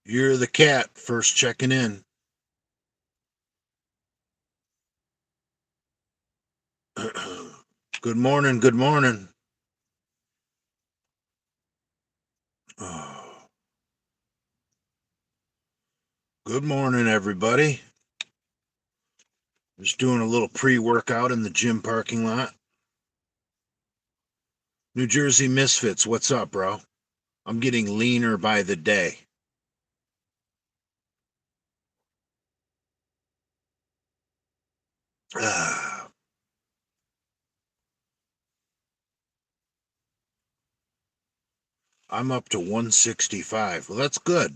You're the cat, first checking in. Good morning, good morning. Oh, good morning, everybody. Just doing a little pre-workout in the gym parking lot. New Jersey Misfits, what's up, bro? I'm getting leaner by the day. I'm up to 165. Well, that's good.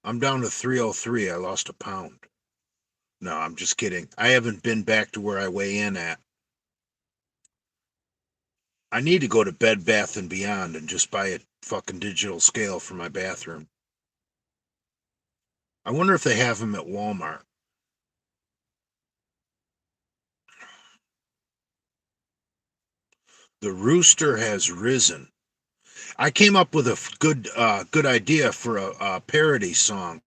I'm down to 303. I lost a pound. No, I'm just kidding. I haven't been back to where I weigh in at. I need to go to Bed Bath and Beyond and just buy a fucking digital scale for my bathroom. I wonder if they have them at Walmart. The rooster has risen. I came up with a good idea for a parody song.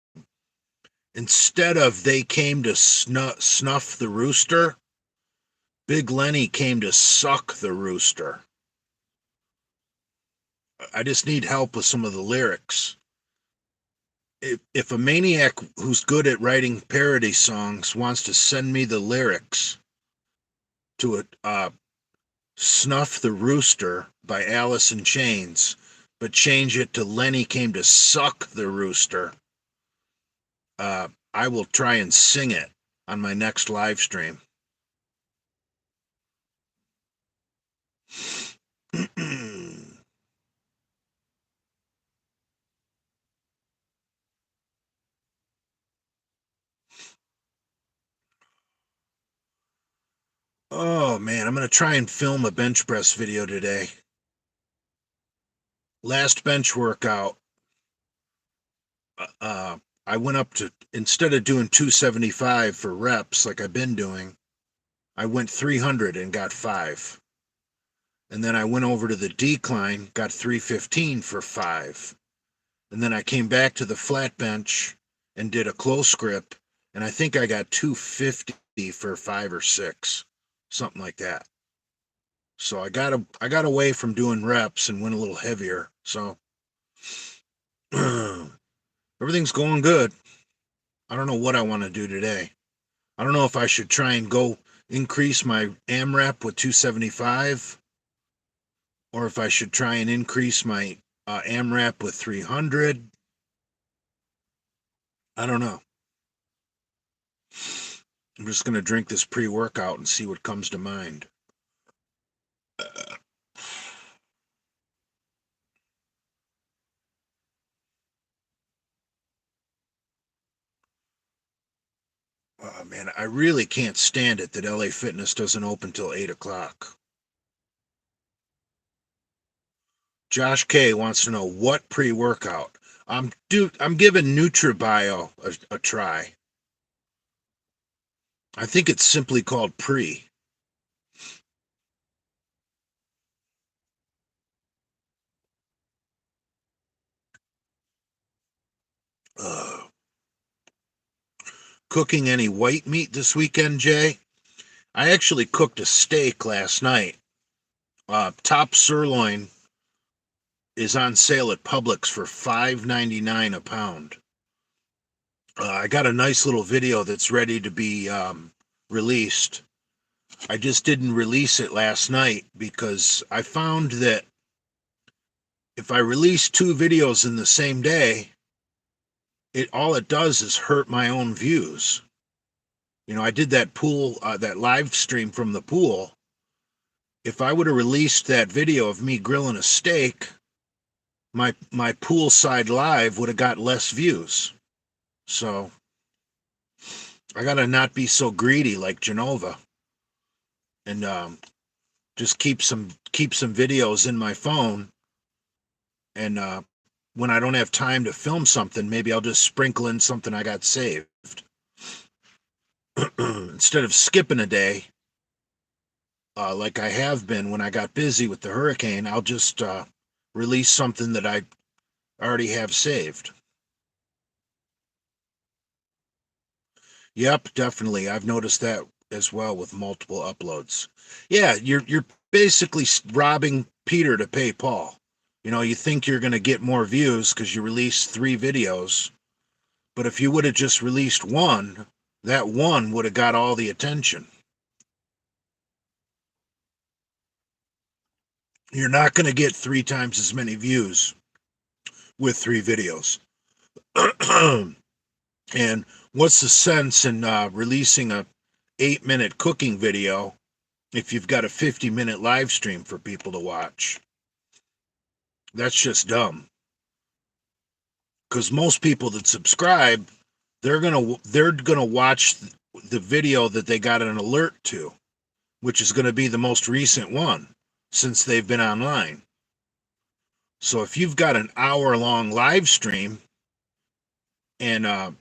Instead of they came to snuff the rooster, Big Lenny came to suck the rooster. I just need help with some of the lyrics. If a maniac who's good at writing parody songs wants to send me the lyrics to a Snuff the Rooster by Alice in Chains, but change it to Lenny came to suck the rooster, I will try and sing it on my next live stream. Oh man, I'm gonna try and film a bench press video today. Last bench workout, I went up to, instead of doing 275 for reps like I've been doing, I went 300 and got 5. And then I went over to the decline, got 315 for 5. And then I came back to the flat bench and did a close grip, and I think I got 250 for 5 or 6, something like that. So I got away from doing reps and went a little heavier. So everything's going good. I don't know what I want to do today. I don't know if I should try and go increase my AMRAP with 275, or if I should try and increase my AMRAP with 300. I don't know. I'm just going to drink this pre-workout and see what comes to mind. Oh, man, I really can't stand it that LA Fitness doesn't open till 8 o'clock. Josh K wants to know what pre-workout. I'm giving NutriBio a try. I think it's simply called pre. Cooking any white meat this weekend, Jay? I actually cooked a steak last night. Top sirloin is on sale at Publix for $5.99 a pound. I got a nice little video that's ready to be released. I just didn't release it last night because I found that if I release 2 videos in the same day, all it does is hurt my own views. You know, I did that that live stream from the pool. If I would have released that video of me grilling a steak, my poolside live would have got less views. So I gotta not be so greedy like Genova, and just keep some videos in my phone. And when I don't have time to film something, maybe I'll just sprinkle in something I got saved. Instead of skipping a day, like I have been when I got busy with the hurricane, I'll just release something that I already have saved. Yep, definitely. I've noticed that as well with multiple uploads. Yeah, you're basically robbing Peter to pay Paul. You know, you think you're going to get more views because you released 3 videos, but if you would have just released one, that one would have got all the attention. You're not going to get 3 times as many views with 3 videos. And what's the sense in releasing a 8-minute cooking video if you've got a 50-minute live stream for people to watch? That's just dumb. Because most people that subscribe, they're gonna watch the video that they got an alert to, which is going to be the most recent one since they've been online. So if you've got an hour-long live stream and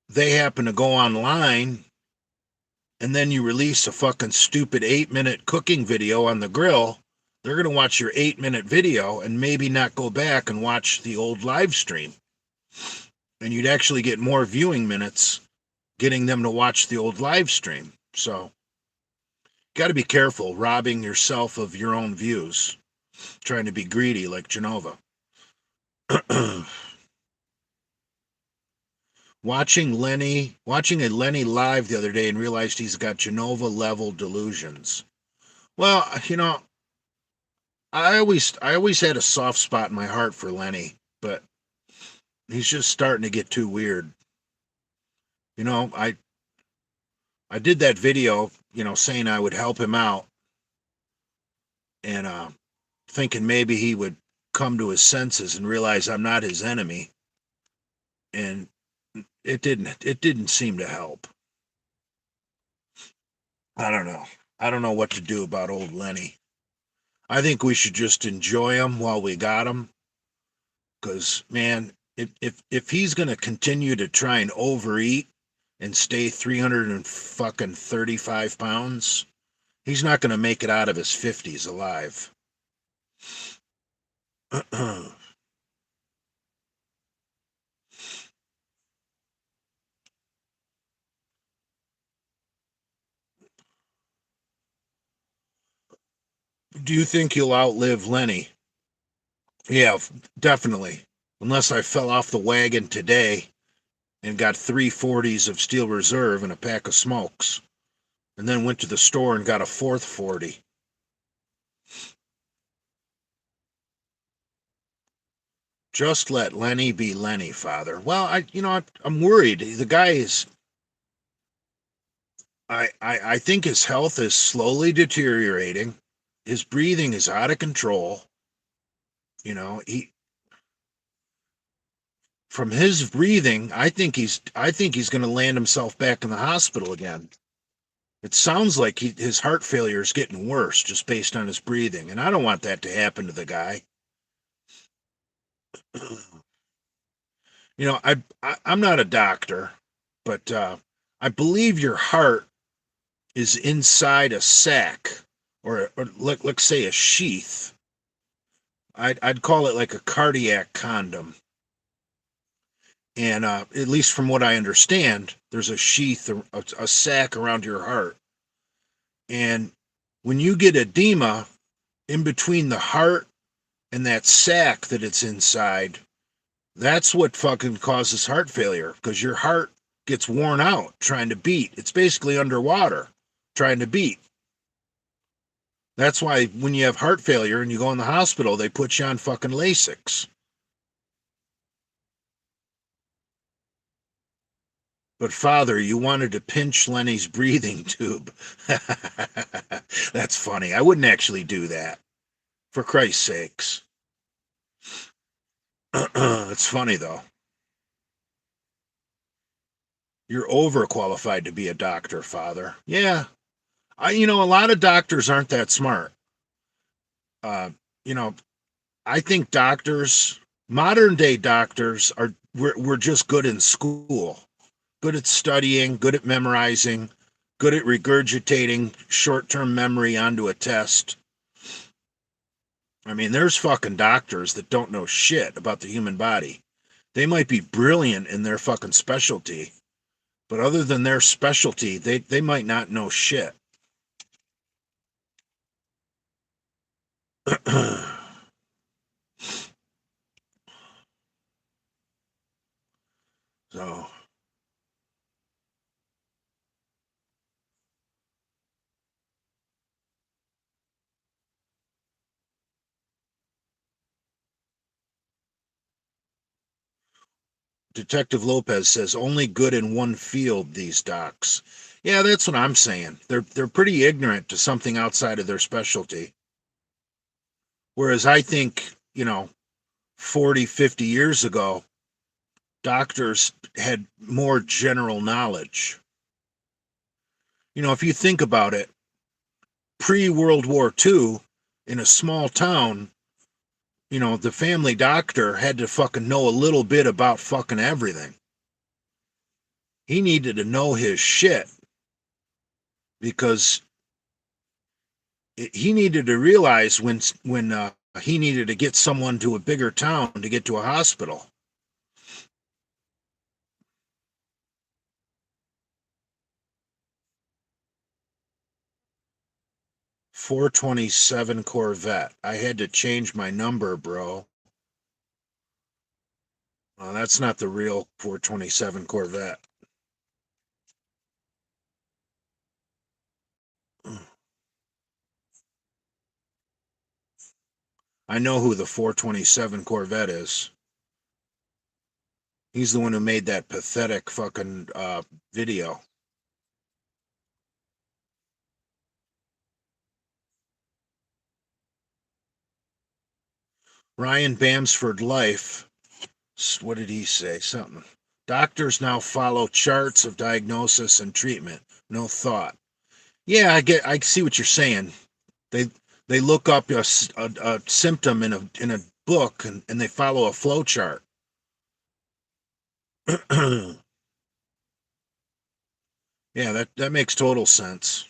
they happen to go online and then you release a fucking stupid 8-minute cooking video on the grill, they're going to watch your 8-minute video and maybe not go back and watch the old live stream. And you'd actually get more viewing minutes getting them to watch the old live stream. So, got to be careful robbing yourself of your own views, trying to be greedy like Genova. Watching a Lenny live the other day and realized he's got Genova level delusions. Well, you know, I always had a soft spot in my heart for Lenny, but he's just starting to get too weird. You know, I did that video, you know, saying I would help him out and thinking maybe he would come to his senses and realize I'm not his enemy. And it didn't seem to help. I don't know what to do about old Lenny. I think we should just enjoy him while we got him. Because, man, if he's going to continue to try and overeat and stay 335 pounds, he's not going to make it out of his 50s alive. Do you think he'll outlive Lenny? Yeah, definitely. Unless I fell off the wagon today and got 3 40s of Steel Reserve and a pack of smokes, and then went to the store and got a fourth 40. Just let Lenny be Lenny, Father. Well, I'm worried. The guy is. I think his health is slowly deteriorating. His breathing is out of control. You know, from his breathing, I think he's going to land himself back in the hospital again. It sounds like his heart failure is getting worse just based on his breathing, and I don't want that to happen to the guy. You know, I'm not a doctor, but I believe your heart is inside a sac, or let's say a sheath. I'd call it like a cardiac condom. And at least from what I understand, there's a sheath, a sac around your heart. And when you get edema in between the heart and that sac that it's inside, that's what fucking causes heart failure, because your heart gets worn out trying to beat. It's basically underwater trying to beat. That's why when you have heart failure and you go in the hospital, they put you on fucking Lasix. But Father, you wanted to pinch Lenny's breathing tube. That's funny. I wouldn't actually do that. For Christ's sakes. It's funny, though. You're overqualified to be a doctor, Father. Yeah. A lot of doctors aren't that smart. You know, I think modern day doctors we're just good in school. Good at studying, good at memorizing, good at regurgitating short-term memory onto a test. I mean, there's fucking doctors that don't know shit about the human body. They might be brilliant in their fucking specialty, but other than their specialty, they might not know shit. So, Detective Lopez says only good in one field, these docs. Yeah, that's what I'm saying. They're pretty ignorant to something outside of their specialty. Whereas I think, 40, 50 years ago, doctors had more general knowledge. If you think about it, pre-World War II, in a small town, the family doctor had to fucking know a little bit about fucking everything. He needed to know his shit because he needed to realize when he needed to get someone to a bigger town to get to a hospital. .427 Corvette. I had to change my number, bro. Well, that's not the real 427 Corvette. I know who the 427 Corvette is. He's the one who made that pathetic fucking video. Ryan Bamsford Life. What did he say? Something. Doctors now follow charts of diagnosis and treatment. No thought. Yeah, I see what you're saying. They look up a symptom in a book and they follow a flow chart. Yeah, that makes total sense.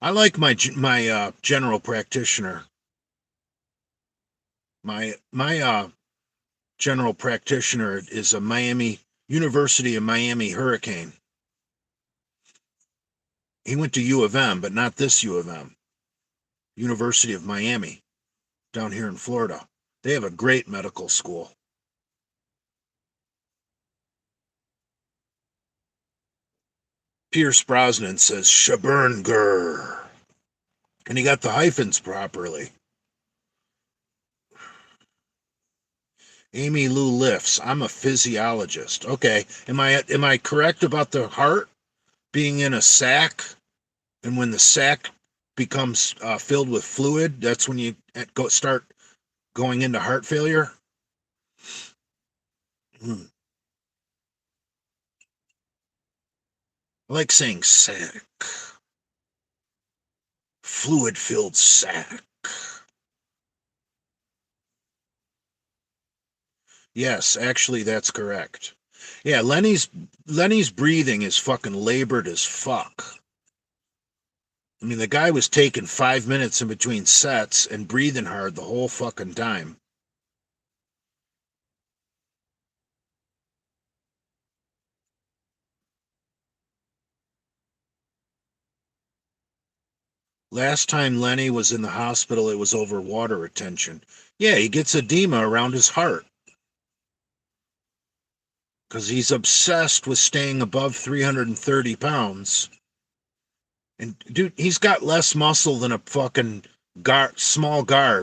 I like my general practitioner. My general practitioner is a University of Miami Hurricane. He went to U of M, but not this U of M. University of Miami, down here in Florida. They have a great medical school. Pierce Brosnan says Shaburnger. And he got the hyphens properly. Amy Lou lifts. I'm a physiologist. Okay. Am I correct about the heart being in a sac? And when the sac becomes filled with fluid, that's when you start going into heart failure? I like saying sac. Fluid filled sac. Yes, actually, that's correct. Yeah, Lenny's breathing is fucking labored as fuck. I mean, the guy was taking 5 minutes in between sets and breathing hard the whole fucking time. Last time Lenny was in the hospital, it was over water retention. Yeah, he gets edema around his heart because he's obsessed with staying above 330 pounds. And dude, he's got less muscle than a fucking small guard